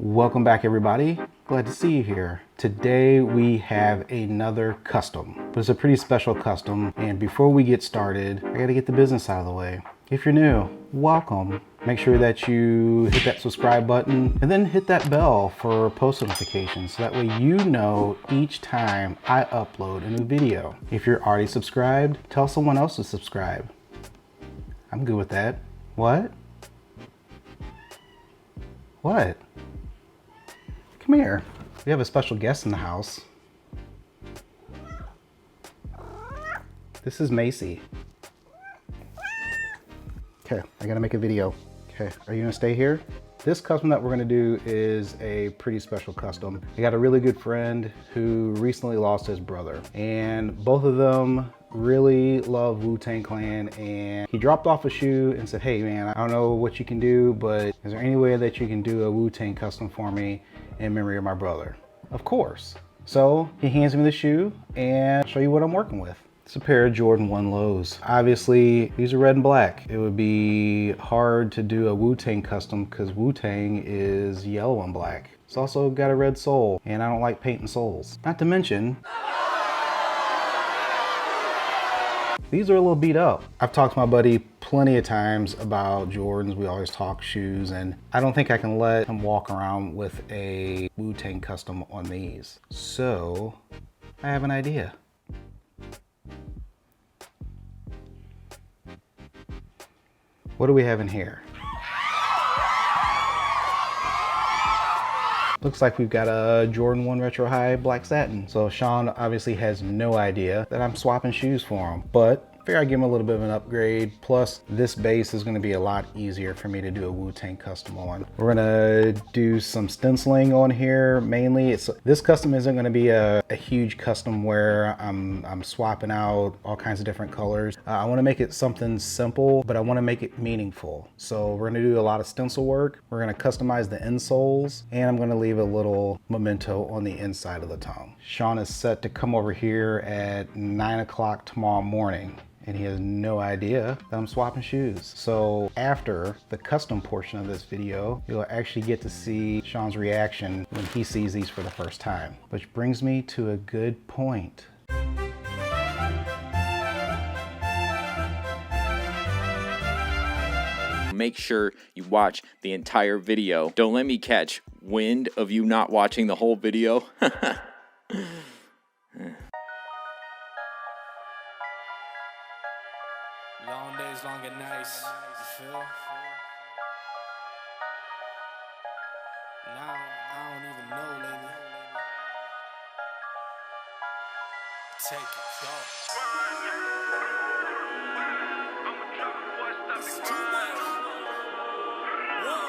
Welcome back, everybody. Glad to see you here. Today we have another custom, but it's a pretty special custom. And before we get started, I gotta get the business out of the way. If you're new, welcome. Make sure that you hit that subscribe button and then hit that bell for post notifications so that way you know each time I upload a new video. If you're already subscribed, tell someone else to subscribe. I'm good with that. What? What? Come here. We have a special guest in the house. This is Macy. Okay, I gotta make a video. Okay, are you gonna stay here? This custom that we're gonna do is a pretty special custom. I got a really good friend who recently lost his brother, and both of them really love Wu-Tang Clan, and he dropped off a shoe and said, hey man, I don't know what you can do, but is there any way that you can do a Wu-Tang custom for me in memory of my brother? Of course. So he hands me the shoe and I'll show you what I'm working with. It's a pair of Jordan 1 lows. Obviously, these are red and black. It would be hard to do a Wu-Tang custom because Wu-Tang is yellow and black. It's also got a red sole, and I don't like painting soles. Not to mention, these are a little beat up. I've talked to my buddy plenty of times about Jordans. We always talk shoes, and I don't think I can let him walk around with a Wu-Tang custom on these. So I have an idea. What do we have in here? Looks like we've got a Jordan 1 Retro High Black Satin. So Sean obviously has no idea that I'm swapping shoes for him, but I figure I'd give him a little bit of an upgrade. Plus, this base is gonna be a lot easier for me to do a Wu-Tang custom on. We're gonna do some stenciling on here mainly. This custom isn't gonna be a huge custom where I'm swapping out all kinds of different colors. I wanna make it something simple, but I wanna make it meaningful. So we're gonna do a lot of stencil work. We're gonna customize the insoles, and I'm gonna leave a little memento on the inside of the tongue. Sean is set to come over here at 9 o'clock tomorrow morning, and he has no idea that I'm swapping shoes. So after the custom portion of this video, you'll actually get to see Sean's reaction when he sees these for the first time. Which brings me to a good point. Make sure you watch the entire video. Don't let me catch wind of you not watching the whole video. Long days, longer nights, you feel? Now, I don't even know, lady. Take it, go. It's too much. Whoa.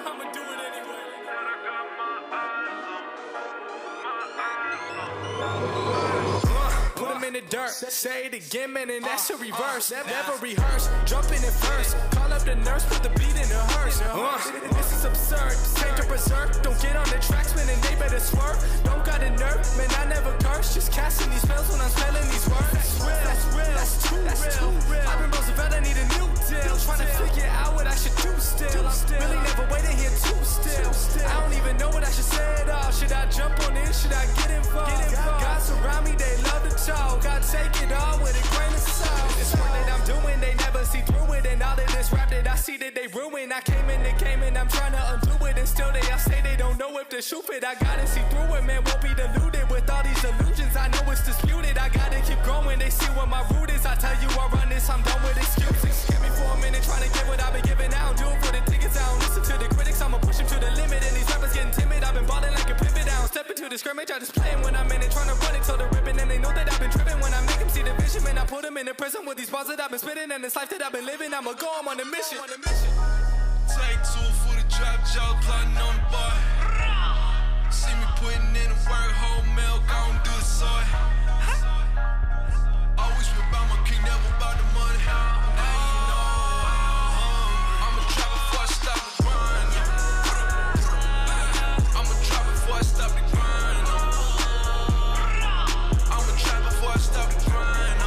I'ma do it anyway. Put them in the dirt, say it again, man, and that's a reverse. Never rehearse, jumping in first. Call up the nurse, put the beat in the hearse. This is absurd, take a berserk. Don't get on the tracks, man, and they better swerve. Don't got a nerve, man, I never curse. Just casting these spells when I'm spelling these words. That's real, that's too real. I've been Roosevelt, I need a new deal. Trying to figure out what I should do still. I'm really never waiting here too still. I don't even know what I should say at all. Should I jump on in? Should I get involved? God surround me, they love to talk. God take it all with a grain of salt. This work that I'm doing, they never see through it. And all of this rap that I see that they ruin. I came in the game and I'm trying to undo it. And still they all say they don't know if the shoe fit. I gotta see through it, man, won't be deluded with all these illusions. I know it's disputed. I gotta keep growing. They see what my root is. I tell you I run this, I'm done with excuses. Give me for a minute, trying to get what I've been giving out. Do it for the tickets, I don't listen to the critics. I'ma push them to the limit. And these rappers getting timid. I've been balling like a pivot. I don't step into the scrimmage. I just play them when I'm in it, trying to run it till the ribbon. And they know that I've been tripping when I make them see the vision. Man, I put them in the prison with these bars that I've been spitting. And this life that I've been living, I'ma go, I'm on a mission. Take two for the drop, jaw plotting on the bar. See me putting in the work, whole milk, gon' do the soy. Always been about my king, never about the money. Now you know I'm a trap before I stop the grind. I'm a trap before I stop the grind. I'm a trap before I stop the grind.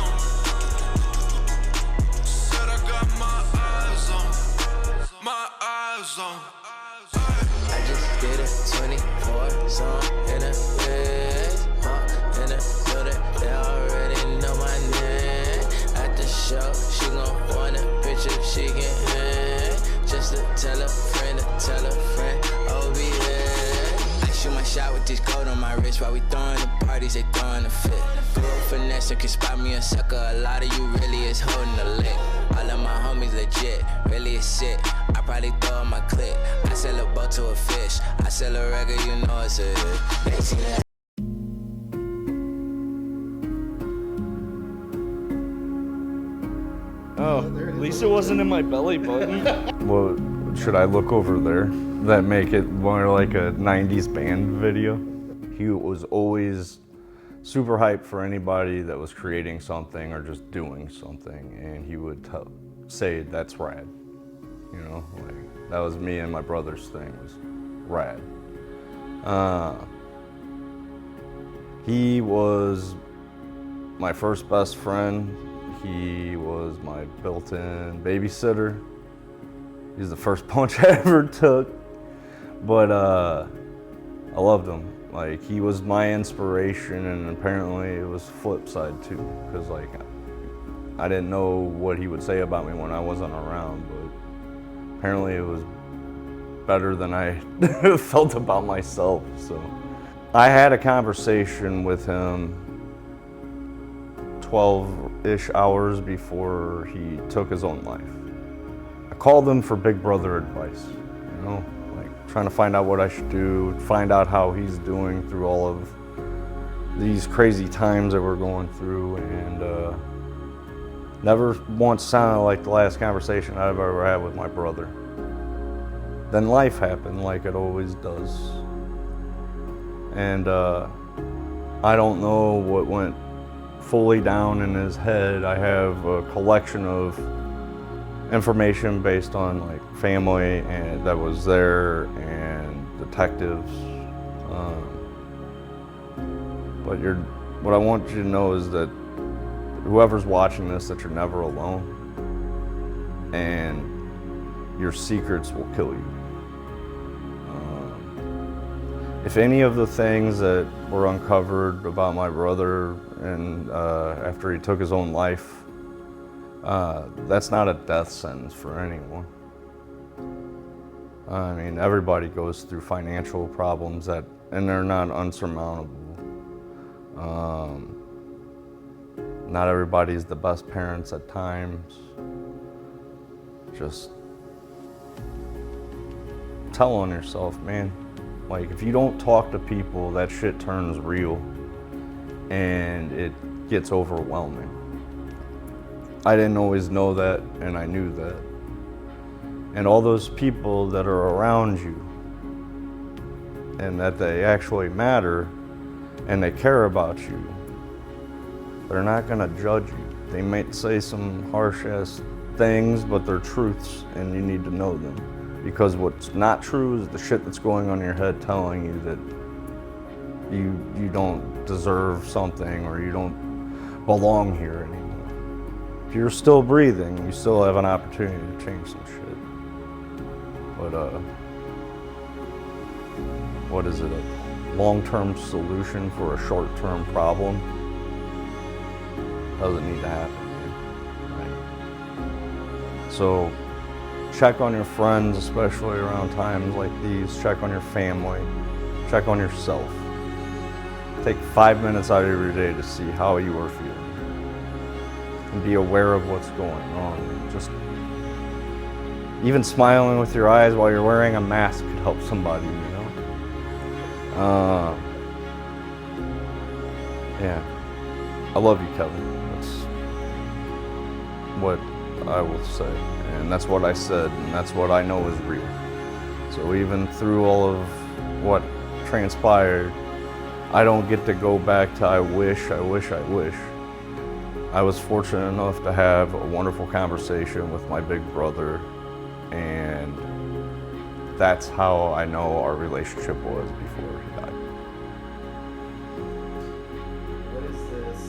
Said I got my eyes on. eyes on. I just did a 24 song in a bed. In the building, they already know my name. At the show, she gon' want a picture if she can hang. Just to tell a friend, oh be there. I shoot my shot with this gold on my wrist while we throwing the parties, they throwing the fit. Grew up finesse, can spot me a sucker. A lot of you really is holding the lick. All of my homies legit, really is sick. I probably throw in my clip. I sell a boat to a fish. I sell a record, you know it's a hit. They see that. Oh, at least it wasn't in my belly button. Well, should I look over there? That make it more like a 90s band video? He was always super hyped for anybody that was creating something or just doing something, and he would say, that's rad. You know, like, that was me and my brother's thing, was rad. He was my first best friend. He was my built-in babysitter. He's the first punch I ever took, but I loved him. Like, he was my inspiration, and apparently it was flip side too, because like I didn't know what he would say about me when I wasn't around, but apparently it was better than I felt about myself. So I had a conversation with him 12-ish hours before he took his own life. I called him for big brother advice, you know, like trying to find out what I should do, find out how he's doing through all of these crazy times that we're going through, and never once sounded like the last conversation I've ever had with my brother. Then life happened like it always does. And I don't know what went fully down in his head. I have a collection of information based on like family and that was there and detectives. But what I want you to know is that whoever's watching this, that you're never alone, and your secrets will kill you. If any of the things that were uncovered about my brother and after he took his own life, that's not a death sentence for anyone. I mean, everybody goes through financial problems and they're not unsurmountable. Not everybody's the best parents at times. Just tell on yourself, man. Like, if you don't talk to people, that shit turns real and it gets overwhelming. I didn't always know that, and I knew that. And all those people that are around you and that they actually matter and they care about you, they're not gonna judge you. They might say some harsh-ass things, but they're truths and you need to know them. Because what's not true is the shit that's going on in your head telling you that you don't deserve something or you don't belong here anymore. If you're still breathing, you still have an opportunity to change some shit. But what is it, a long-term solution for a short-term problem? Doesn't need to happen, man. Right? So check on your friends, especially around times like these. Check on your family. Check on yourself. Take 5 minutes out of your day to see how you are feeling. And be aware of what's going on. Just even smiling with your eyes while you're wearing a mask could help somebody, you know? Yeah. I love you, Kevin. That's what I will say. And that's what I said, and that's what I know is real. So even through all of what transpired, I don't get to go back to I wish. I was fortunate enough to have a wonderful conversation with my big brother, and that's how I know our relationship was before he died. What is this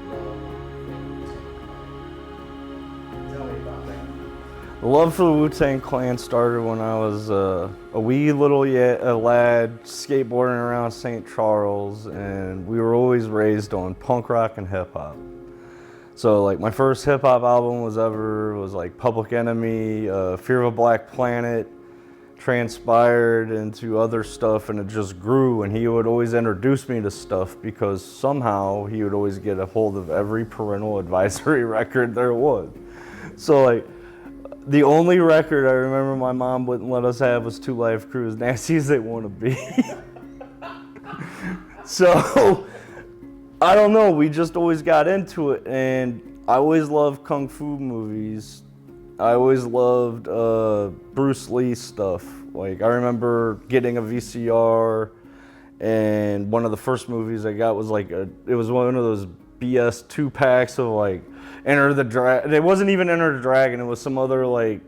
love thing? Tell me about that. The love for the Wu-Tang Clan started when I was a wee little lad skateboarding around St. Charles, and we were always raised on punk rock and hip hop. So like my first hip hop album was like Public Enemy, Fear of a Black Planet, transpired into other stuff, and it just grew. And he would always introduce me to stuff because somehow he would always get a hold of every parental advisory record there was. So like, the only record I remember my mom wouldn't let us have was Two Live Crew, as nasty as they want to be. So, I don't know, we just always got into it, and I always loved Kung Fu movies. I always loved Bruce Lee stuff. Like, I remember getting a VCR, and one of the first movies I got was like, it was one of those BS 2-packs of like, Enter the Dragon. It wasn't even Enter the Dragon. It was some other like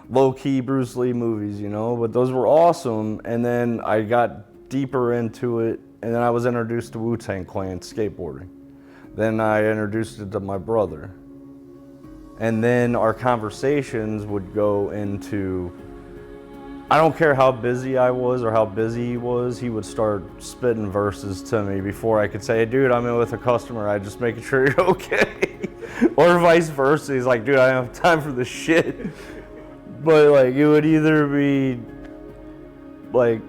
low-key Bruce Lee movies, you know. But those were awesome. And then I got deeper into it, and then I was introduced to Wu-Tang Clan skateboarding. Then I introduced it to my brother. And then our conversations would go into, I don't care how busy I was or how busy he was, he would start spitting verses to me before I could say, hey, dude, I'm in with a customer, I'm just making sure you're okay. Or vice versa, he's like, dude, I don't have time for this shit. But like, it would either be like,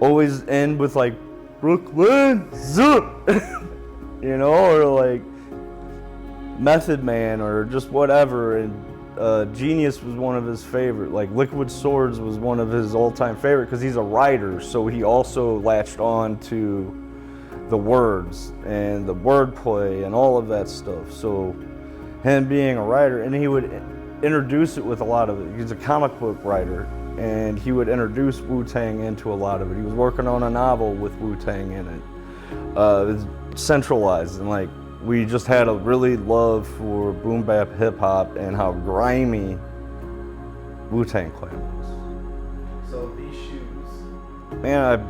always end with like, Brooklyn, you know, or like, Method Man, or just whatever. And Genius was one of his favorite. Like Liquid Swords was one of his all-time favorite because he's a writer, so he also latched on to the words and the wordplay and all of that stuff. So him being a writer, and he would introduce it with a lot of it. He's a comic book writer, and he would introduce Wu-Tang into a lot of it. He was working on a novel with Wu-Tang in it. It's centralized, and like, we just had a really love for boom bap hip hop and how grimy Wu-Tang Clan was. So these shoes. Man,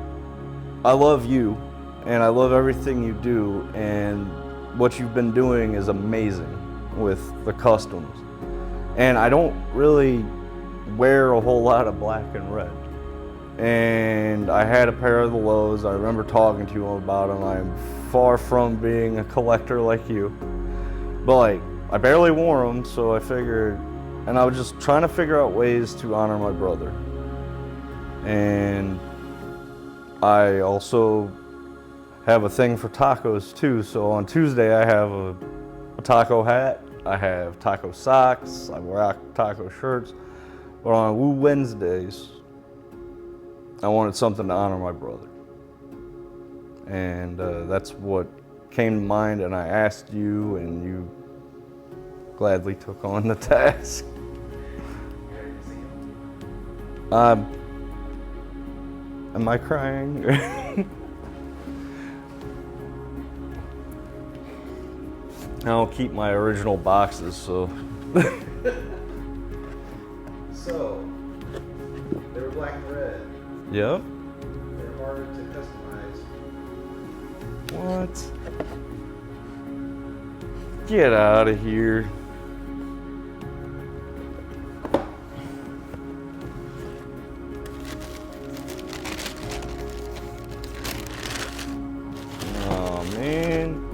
I love you, and I love everything you do, and what you've been doing is amazing with the customs. And I don't really wear a whole lot of black and red. And I had a pair of the lows. I remember talking to you about them. I'm far from being a collector like you. But like, I barely wore them, so I figured, and I was just trying to figure out ways to honor my brother. And I also have a thing for tacos too. So on Tuesday I have a taco hat, I have taco socks, I wear taco shirts. But on Woo Wednesdays, I wanted something to honor my brother. And that's what came to mind, and I asked you, and you gladly took on the task. Am I crying? I don't keep my original boxes, so. So, they were black and red. Yep. They're harder to customize. What? Get out of here. Oh, man.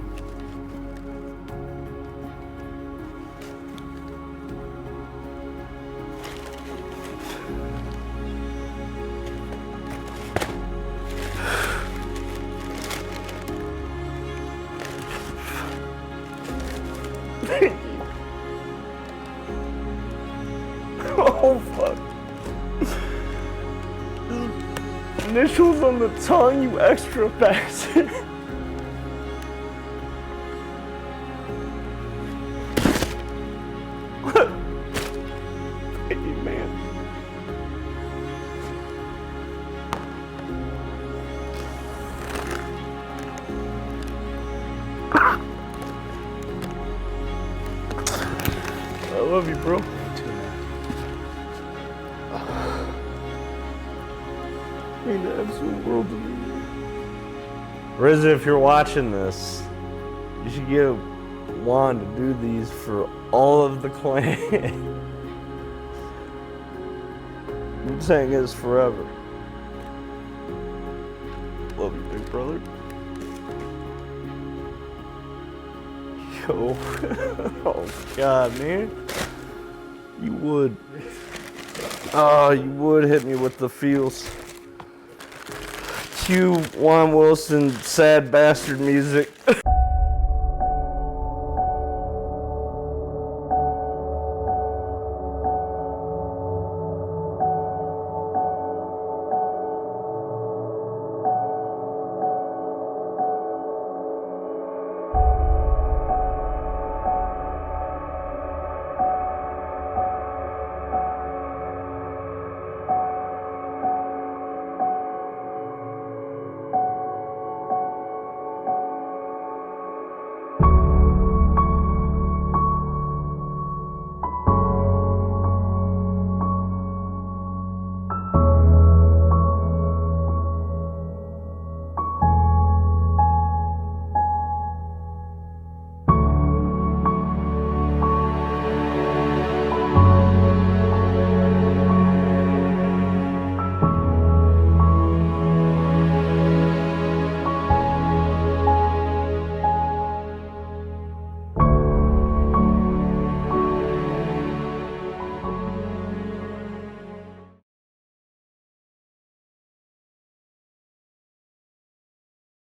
Oh, fuck. Initials on the tongue, you extra bastard. What? Thank you, man. I love you, bro. Mean the absolute world to me. Rizza, if you're watching this, you should get Juan to do these for all of the clan. Wu-Tang is forever. Love you, big brother. Yo. Oh, God, man. You would. Oh, you would hit me with the feels. Cue Juan Wilson, sad bastard music.